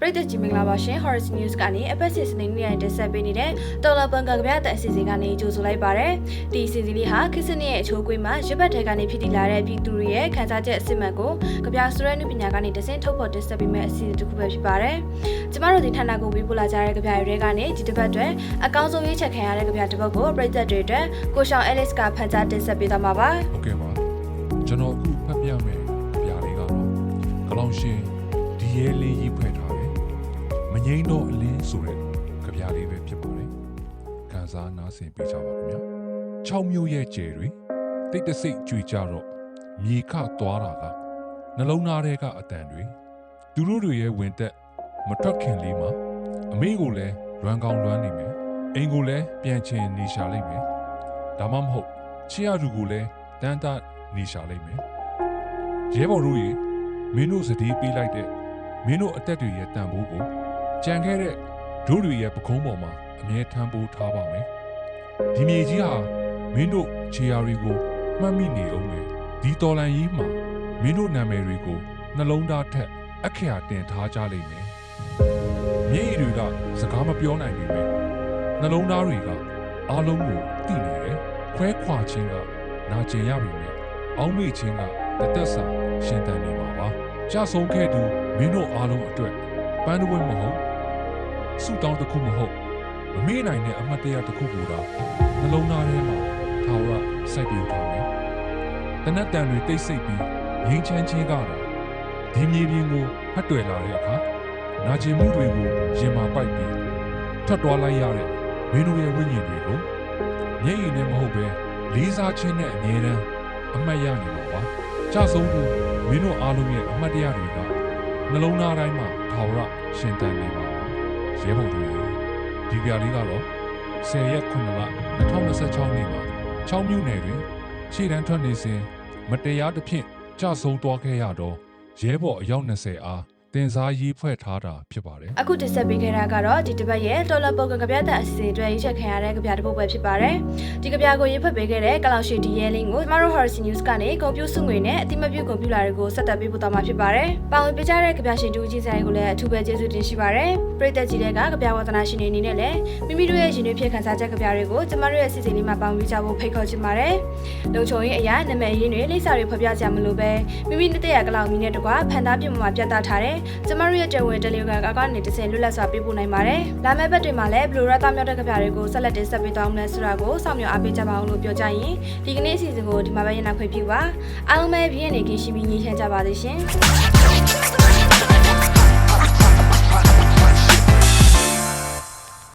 ပြည်သက်ကြီးမင်္ဂလာပါရှင် Horace News ကနေအပတ်စဉ်စနေနေ့တိုင်းတင်ဆက်ပေးနေတဲ့တော်လာပန်ကကြပြတဲ့အစီအစဉ်ကနေကြိုဆိုလိုက်ပါရစေ။ဒီအစီအစဉ်လေးဟာခေတ်စနစ်ရဲ့အချိုးအကွေးမှာရပတ်ထဲကနေဖြစ်တည်လာတဲ့ပြည်သူတွေရဲ့ခံစားချက်အစစ်မှန်ကိုကြပြဆိုတဲ့နုပညာကနေတဆင့်ထုတ်ဖော်တင်ဆက်ပေးမယ့်အစီအစဉ်တစ်ခုပဲဖြစ်ပါတယ်။ကျမတို့ဒီဌာနကိုဝေးပို့လာကြတဲ့ကြပြတွေကနေဒီတစ်ပတ်အတွက်အကောင်းဆုံးရွေးချယ်ခံရတဲ့ကြပြတစ်ပုဒ်ကိုပြည်သက်တွေအတွက်ကိုရှောင်းအဲလစ်ကဖန်ကြားတင်ဆက်ပေးသွားမှာပါ။ ဟုတ်ကဲ့ပါကျွန်တော်အခုဖတ်ပြမယ်ကြပြလေးကတော့ကလောင်ရှင်ဒီရဲလေးရေးဖွဲ့ထားတယ်မငိမ့်တော့အလင်းဆိုတဲ့ကြပြလေးပဲဖြစ်ပါတယ်ခံစားနားဆင်ပေးကြပါခင်ဗျာ6မျိုးရဲ့ကျယ်တွေတိတ်တဆိတ်ကြွေကြတော့မြေခသွားတာကနှလုံးသားထဲကအတန်တွေသူတို့တွေရဲ့ဝင်သက်မထွက်ခင်လေးမှာအမေကိုလည်းလွမ်းကောင်းလွမ်းနေမယ်အိမ်ကိုလည်းပြန်ချင်နေရှာလိုက်မယ်ဒါမှမဟုတ်ချစ်ရသူကိုလည်းတန်းတနေရှာလိုက်မယ်ရဲဘော်တို့ရေမင်းတို့စတီးပေးလိုက်တဲ့မင်းတို့အသက်တွေရဲ့တန်ဖိုးကိုကြံခဲ့တဲ့ဒုတွေရဲ့ပခုံးပေါ်မှာအမြဲထမ်းပိုးထားပါမယ်ဒီမြေကြီးဟာမင်းတို့ခြေရာတွေကိုမှတ်မိနေအောင်မယ်ဒီတော်လန်ကြီးမှာမင်းတို့နာမည်တွေကိုနှလုံးသားထက်အခရာတင်ထားကြလိမ့်မယ်မျက်ရည်တွေကစကားမပြောနိုင်ပေမဲ့နှလုံးသားတွေကအားလုံးကိုသိနေတယ်ခွဲခွာခြင်းကနာကျင်ရပြီမယ်အောင်းမေ့ခြင်းကတသက်စာရှင်သန်နေမှာပါကြဆုံးခဲ့သူမင်းတို့အားလုံးအတွက်ပန်းတဝက်မဟုတ်ဆူတောင်းတစ်ခုမဟုတ်မမေ့နိုင်တဲ့အမှတ်တရတစ်ခုကိုသာနှလုံးသားထဲမှာထာဝရစိုက်ပျိုးထားမယ်တနတ်တန်တွေတိတ်ဆိတ်ပြီးငြိမ်းချမ်းခြင်းကတော့ဒီမြေပြင်ကိုဖတ်တွယ်လာတဲ့အခါနာကျင်မှုတွေကိုရင်မာပိုက်ပြီးထွက်သွားလိုက်ရတဲ့မင်းတို့ရဲ့ဝိညာဉ်တွေကိုမျက်ရည်နဲ့မဟုတ်ပဲလေးစားခြင်းနဲ့အမြဲတမ်းအမှတ်ရနေပါပါကြဆုံးသူမင်းတို့အားလုံးရဲ့အမှတ်တရတွေကနှလုံးသားတိုင်းမှာထာဝရရှင်သန်နေပါရဲဘော်တို့ဒီပြာလေးကတော့10ရက်9လ2026နှစ်မှာ6မြို့နယ်တွင်ခြေတန်းထွက်နေစဉ်မတရားသဖြင့်ကြဆုံးသွားခဲ့ရတော့ရဲဘော်အယောက်20အားတင်စားရေးဖွဲ့ထားတာဖြစ်ပါတယ် အခုတင်ဆက်ပေးခဲ့တာကတော့ဒီတစ်ပတ်ရဲ့တော်လပုံကကြပြတဲ့အစီအစဉ်အတွက်ရေးချက်ခံရတဲ့ကြပြတစ်ပုဒ်ပဲဖြစ်ပါတယ်ဒီကြပြကိုရေးဖတ်ပေးခဲ့တဲ့ကလောင်ရှိဒီရဲလင်းကိုကျမတို့ Horace News ကနေကွန်ပျူတာစုငွေနဲ့အတိမပြုကွန်ပျူတာတွေကိုဆက်သက်ပေးပို့သွားမှာဖြစ်ပါတယ်ပါဝင်ပေးကြတဲ့ကြပြရှင်တူကြီးဆိုင်ကိုလည်းအထူးပဲကျေးဇူးတင်ရှိပါတယ်ပရိသတ်ကြီးတွေကကြပြဝသနာရှင်တွေအနေနဲ့လည်းမိမိတို့ရဲ့ရှင်တွေဖြစ်ခံစားချက်ကြပြတွေကိုကျမတို့ရဲ့အစီအစဉ်လေးမှာပါဝင်ကြဖို့ဖိတ်ခေါ်ချင်ပါတယ်လုံခြုံရေးအရာနာမည်ရင်းတွေလိပ်စာတွေဖော်ပြကြမလို့ပဲမိမိနှစ်သက်ရကလောင်မီနဲ့တကွာဖန်သားပြုံမှာပြသထားတဲ့ကျမတို့ရဲ့ဝင်တယ်လီဂရမ်အကောင့်ကနေတစ်ဆင့်လွတ်လပ်စွာပေးပို့နိုင်ပါတယ်။လာမယ့်ဘက်တွေမှာလည်းဘလူးရသားမြောက်တဲ့ကြပြတွေကိုဆက်လက်တင်ဆက်ပေးသွားမယ်ဆိုတာကိုစောင့်မျှော်အားပေးကြပါအောင်လို့ပြောကြရင်ဒီကနေ့အစီအစဉ်ကိုဒီမှာပဲရနိုင်ခွင့်ပြုပါ။အားလုံးပဲပြည့်နေခင်ရှိပြီးညီချမ်းကြပါစေရှင်။